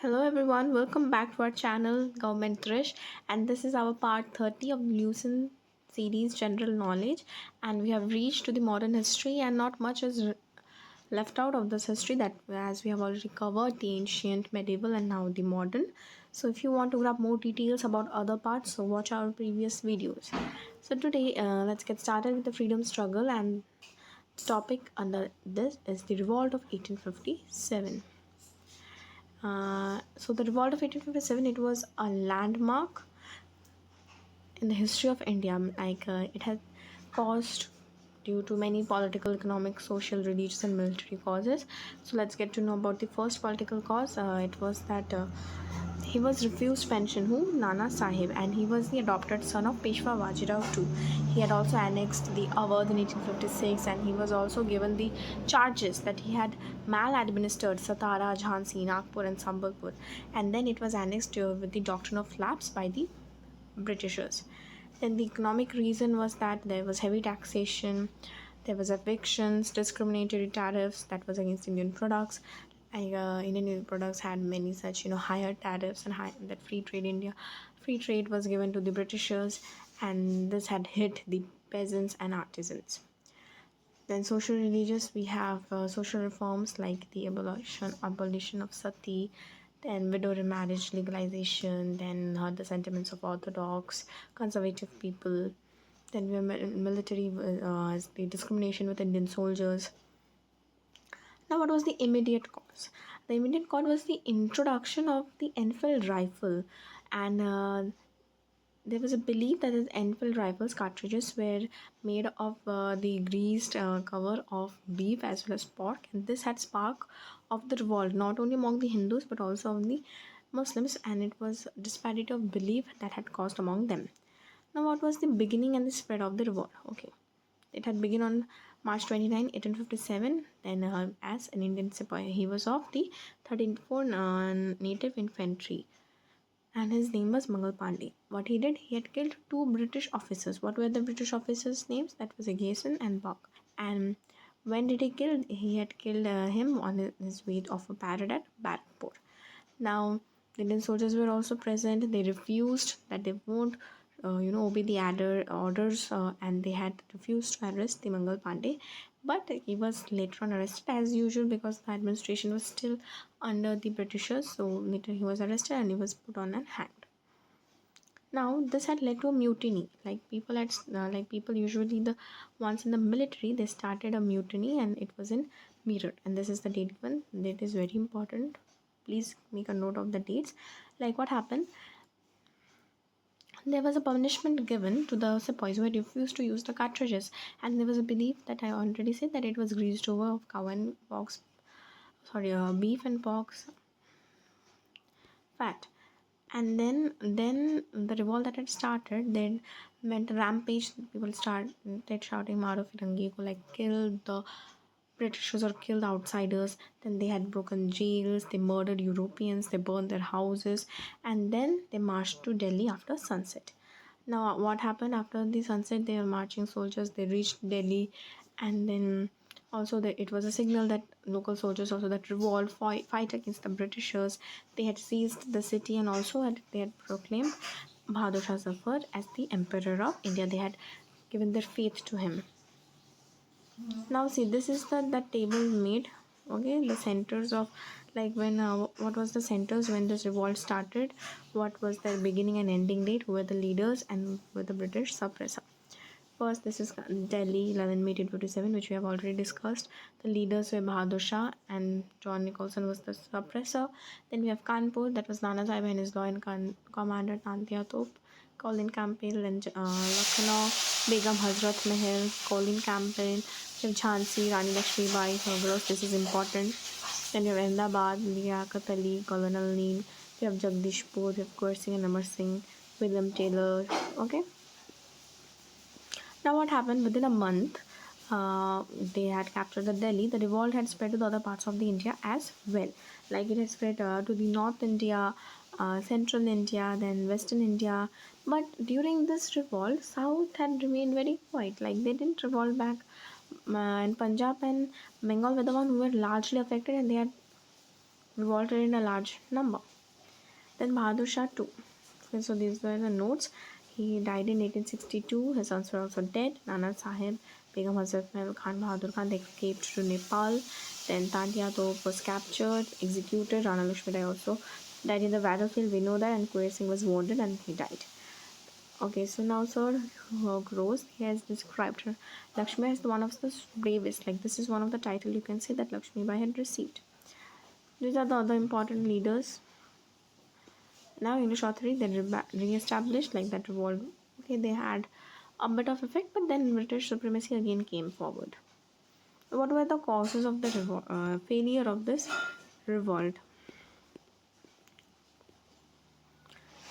Hello everyone, welcome back to our channel Govt Drish, and this is our part 30 of Lucent series General Knowledge, and we have reached to the modern history and not much is left out of this history, that as we have already covered the ancient, medieval and now the modern. So if you want to grab more details about other parts, so watch our previous videos. So today let's get started with the freedom struggle, and the topic under this is the Revolt of 1857. So the Revolt of 1857, it was a landmark in the history of India. It has caused due to many political, economic, social, religious, and military causes. So let's get to know about the first political cause. It was that he was refused pension. Who? Nana Sahib, and he was the adopted son of Peshwa Bajirao too. He had also annexed the Awadh in 1856, and he was also given the charges that he had maladministered Satara, Jhansi, Nagpur, and Sambalpur, and then it was annexed with the doctrine of lapse by the Britishers. Then the economic reason was that there was heavy taxation, there was evictions, discriminatory tariffs that was against Indian products. Indian products had many such higher tariffs, and that free trade was given to the Britishers, and this had hit the peasants and artisans. Then social religious, we have social reforms like the abolition of sati, then widow remarriage legalization, then the sentiments of orthodox, conservative people. Then we have military, as the discrimination with Indian soldiers. Now, what was the immediate cause? The immediate cause was the introduction of the Enfield rifle, and there was a belief that his Enfield rifles cartridges were made of the greased cover of beef as well as pork, and this had spark of the revolt not only among the Hindus but also of the Muslims, and it was disparity of belief that had caused among them. Now, what was the beginning and the spread of the revolt? Okay, it had begun on March 29, 1857. Then, as an Indian sepoy, he was of the 13th Native Infantry, and his name was Mangal Pandey. What he did, he had killed two British officers. What were the British officers' names? That was Agason and Buck. And when did he kill? He had killed him on his way of a parade at Barrackpore. Now, the Indian soldiers were also present. They refused that they won't, obey the orders, and they had refused to arrest the Mangal Pandey. But he was later on arrested as usual because the administration was still under the Britishers. So later he was arrested and he was put on and hanged. Now this had led to a mutiny. Like people usually, the ones in the military, they started a mutiny, and it was in Meerut. And this is the date given. Date is very important. Please make a note of the dates. Like what happened? There was a punishment given to the sepoys who had refused to use the cartridges, and there was a belief that I already said that it was greased over of cow and pork, beef and pork's fat. And then the revolt that had started, then went rampage. People started shouting "Maro Firangi ko," like kill the Britishers or kill the outsiders. Then they had broken jails, they murdered Europeans, they burned their houses, and then they marched to Delhi after sunset. Now, what happened after the sunset? They were marching soldiers. They reached Delhi, and then also it was a signal that local soldiers also that revolt fight against the Britishers. They had seized the city, and also they had proclaimed Bahadur Shah Zafar as the Emperor of India. They had given their faith to him. Now see, this is that table made. Okay, the centers of, like, when what was the centers when this revolt started, what was their beginning and ending date, who were the leaders, and who were the British suppressor. First, this is Delhi, 11 May 1857, which we have already discussed. The leaders were Bahadur Shah, and John Nicholson was the suppressor. Then we have Kanpur, that was Nana Sahib and his loyal commander Tantia Top. Colin Campbell and Lucknow, Begum Hazrat Mahal, Colin Campbell. We have Jhansi, Rani Lakshmi Bai, Hogros, this is important. Then we have Ahmedabad, Liaquat Ali, Colonel Neil. We have Jagdishpur, we have Kaur Singh and Amar Singh, William Taylor. Okay. Now, what happened within a month? They had captured the Delhi. The revolt had spread to the other parts of the India as well. Like it had spread to the North India, Central India, then Western India. But during this revolt, South had remained very quiet. Like they didn't revolt back. And Punjab and Bengal were the one who were largely affected, and they had revolted in a large number. Then Bahadur Shah too. Okay, so these were the notes. He died in 1862. His sons were also dead. Nana Sahib, Begum Hazrat Mahal Khan, Bahadur Khan, they escaped to Nepal. Then Tantia Tope was captured, executed. Rana Lakshmi Bai also died in the battlefield. We know that. And Kuret Singh was wounded and he died. Okay, so now Sir Rose, he has described her Lakshmi as one of the bravest. Like this is one of the title you can say that Lakshmi Bai had received. These are the other important leaders. Now English authority they re-established like that revolt. Okay, they had a bit of effect, but then British supremacy again came forward. What were the causes of the failure of this revolt?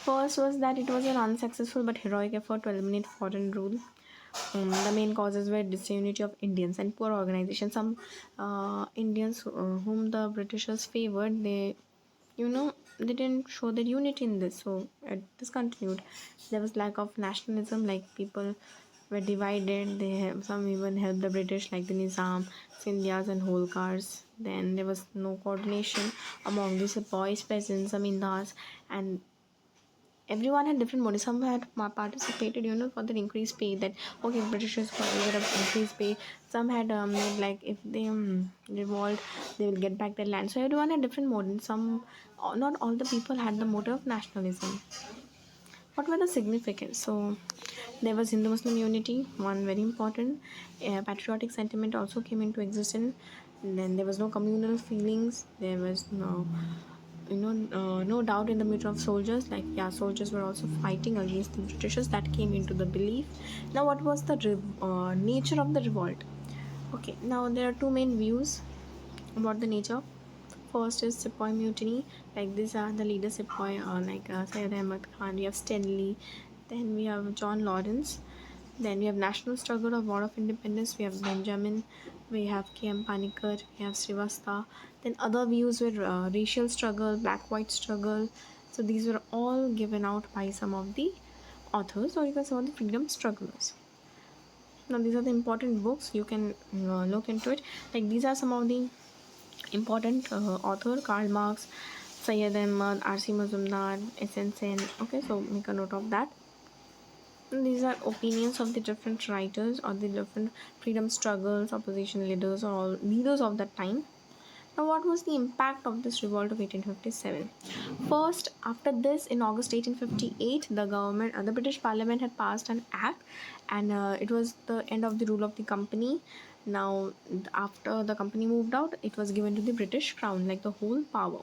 First was that it was an unsuccessful but heroic effort to eliminate foreign rule. The main causes were disunity of Indians and poor organization. Some Indians whom the Britishers favored, they didn't show their unity in this. So it discontinued. There was lack of nationalism, like people were divided. Some even helped the British, like the Nizam, Sindhyas, and Holkars. Then there was no coordination among these boys, peasants, Zamindars, and everyone had different motives. Some had participated, for the increased pay. That okay, Britishers got increased pay. Some had made like if they revolt, they will get back their land. So everyone had different motives. Not all the people had the motive of nationalism. What were the significance? So there was Hindu-Muslim unity, one very important. Patriotic sentiment also came into existence. And then there was no communal feelings. There was no doubt in the middle of soldiers. Like soldiers were also fighting against the Britishers. That came into the belief. Now, what was the nature of the revolt? Okay, now there are two main views about the nature. First is Sepoy mutiny. Like these are the leaders Sepoy, like Syed Ahmad Khan. We have Stanley. Then we have John Lawrence. Then we have National Struggle of War of Independence. We have Benjamin. We have K.M. Panikkar. We have Srivastava. Then other views were racial struggle, black-white struggle. So these were all given out by some of the authors, or you can say the freedom strugglers. Now these are the important books. You can look into it. Like these are some of the important author: Karl Marx, Syed Ahmad, R.C. Mazumdar, S.N. Sen. Okay, so make a note of that. And these are opinions of the different writers or the different freedom struggles, opposition leaders, or all leaders of that time. Now, what was the impact of this revolt of 1857? First, after this, in August 1858, the British Parliament had passed an act, and it was the end of the rule of the company. Now, after the company moved out, it was given to the British Crown, like the whole power.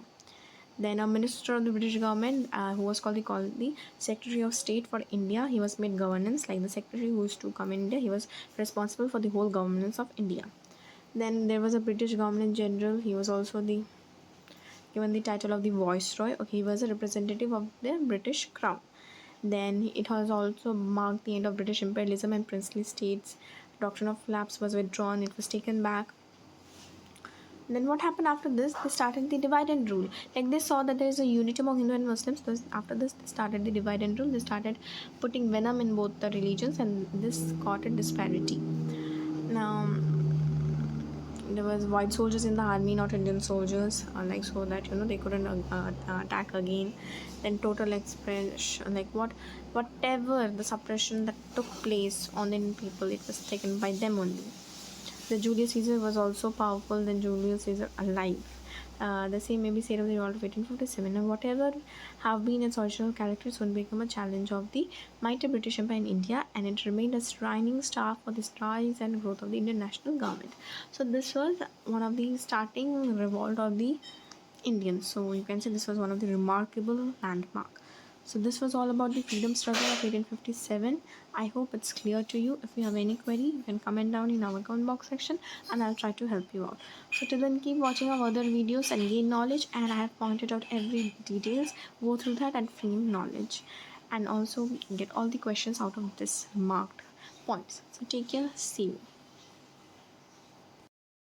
Then a minister of the British government, who was called the Secretary of State for India, he was made governance, like the secretary who used to come in India. He was responsible for the whole governance of India. Then there was a British governor general. He was also given the title of the Viceroy. Okay, he was a representative of the British Crown. Then it has also marked the end of British imperialism and princely states. Doctrine of lapse was withdrawn. It was taken back. Then what happened after this? They started the divide and rule. Like they saw that there is a unity among Hindu and Muslims. So after this, they started the divide and rule. They started putting venom in both the religions, and this caused a disparity. Now there was white soldiers in the army, not Indian soldiers, like so that they couldn't attack again. Then total expression, like whatever the suppression that took place on the Indian people, it was taken by them only. The Julius Caesar was also powerful than Julius Caesar alive. The same may be said of the revolt of 1847. And whatever have been its original characters would become a challenge of the mighty British Empire in India, and it remained a shining star for the rise and growth of the Indian national government. So this was one of the starting revolt of the Indians. So you can say this was one of the remarkable landmark. So this was all about the freedom struggle of 1857. I hope it's clear to you. If you have any query, you can comment down in our comment box section and I'll try to help you out. So till then, keep watching our other videos and gain knowledge, and I have pointed out every details. Go through that and gain knowledge, and also get all the questions out of this marked points. So take care. See you.